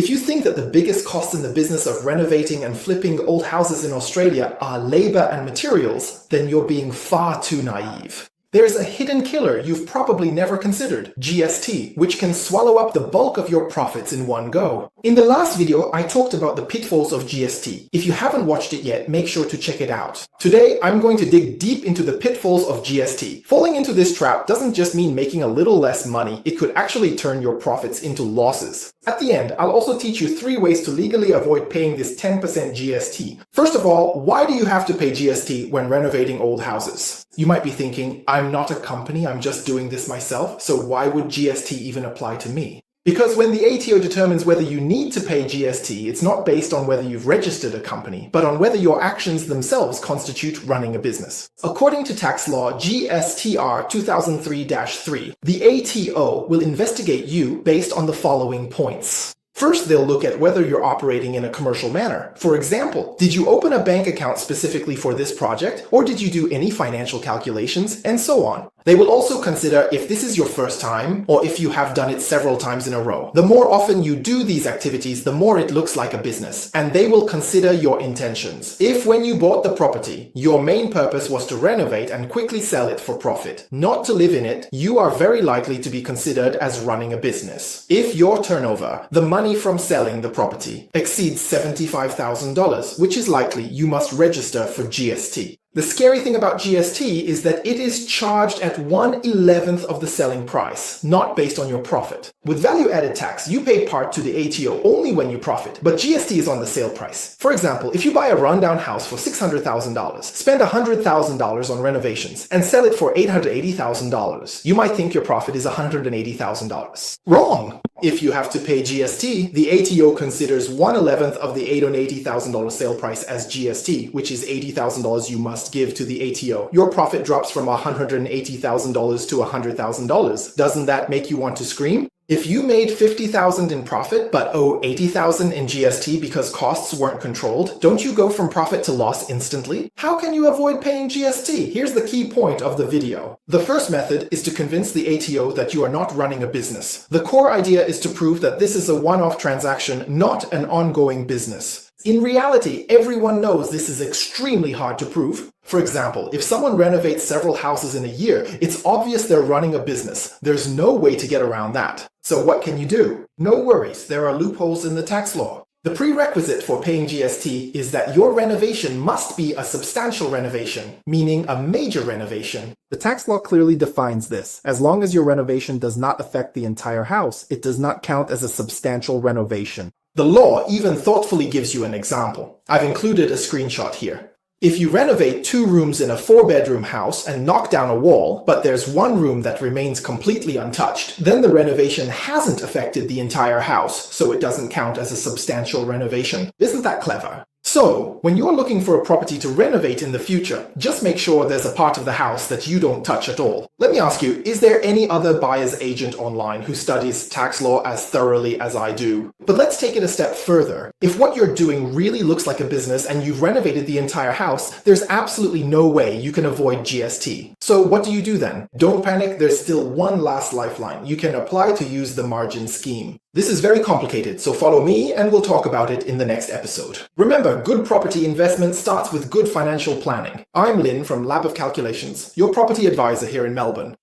If you think that the biggest costs in the business of renovating and flipping old houses in Australia are labor and materials, then you're being far too naive. There is a hidden killer you've probably never considered, GST, which can swallow up the bulk of your profits in one go. In the last video, I talked about the pitfalls of GST. If you haven't watched it yet, make sure to check it out. Today, I'm going to dig deep into the pitfalls of GST. Falling into this trap doesn't just mean making a little less money, it could actually turn your profits into losses. At the end, I'll also teach you 3 ways to legally avoid paying this 10% GST. First of all, why do you have to pay GST when renovating old houses? You might be thinking, I'm not a company, I'm just doing this myself, so why would GST even apply to me? Because when the ATO determines whether you need to pay GST, it's not based on whether you've registered a company, but on whether your actions themselves constitute running a business. According to tax law GSTR 2003-3, the ATO will investigate you based on the following points. First, they'll look at whether you're operating in a commercial manner. For example, did you open a bank account specifically for this project, or did you do any financial calculations, and so on. They will also consider if this is your first time, or if you have done it several times in a row. The more often you do these activities, the more it looks like a business, and they will consider your intentions. If when you bought the property, your main purpose was to renovate and quickly sell it for profit, not to live in it, you are very likely to be considered as running a business. If your turnover, the money from selling the property, exceeds $75,000, which is likely you must register for GST. The scary thing about GST is that it is charged at 1/11th of the selling price, not based on your profit. With value-added tax, you pay part to the ATO only when you profit, but GST is on the sale price. For example, if you buy a rundown house for $600,000, spend $100,000 on renovations, and sell it for $880,000, you might think your profit is $180,000. Wrong! If you have to pay GST, the ATO considers 1/11th of the $880,000 sale price as GST, which is $80,000 you must give to the ATO. Your profit drops from $180,000 to $100,000. Doesn't that make you want to scream? If you made $50,000 in profit but owe $80,000 in GST because costs weren't controlled, don't you go from profit to loss instantly? How can you avoid paying GST? Here's the key point of the video. The first method is to convince the ATO that you are not running a business. The core idea is to prove that this is a one-off transaction, not an ongoing business. In reality, everyone knows this is extremely hard to prove. For example, if someone renovates several houses in a year, it's obvious they're running a business. There's no way to get around that. So what can you do? No worries, there are loopholes in the tax law. The prerequisite for paying GST is that your renovation must be a substantial renovation, meaning a major renovation. The tax law clearly defines this. As long as your renovation does not affect the entire house, it does not count as a substantial renovation. The law even thoughtfully gives you an example. I've included a screenshot here. If you renovate 2 rooms in a 4-bedroom house and knock down a wall, but there's 1 room that remains completely untouched, then the renovation hasn't affected the entire house, so it doesn't count as a substantial renovation. Isn't that clever? So, when you're looking for a property to renovate in the future, just make sure there's a part of the house that you don't touch at all. Let me ask you, is there any other buyer's agent online who studies tax law as thoroughly as I do? But let's take it a step further. If what you're doing really looks like a business and you've renovated the entire house, there's absolutely no way you can avoid GST. So what do you do then? Don't panic, there's still one last lifeline. You can apply to use the margin scheme. This is very complicated, so follow me and we'll talk about it in the next episode. Remember, good property investment starts with good financial planning. I'm Lynn from Lab of Calculations, your property advisor here in Melbourne.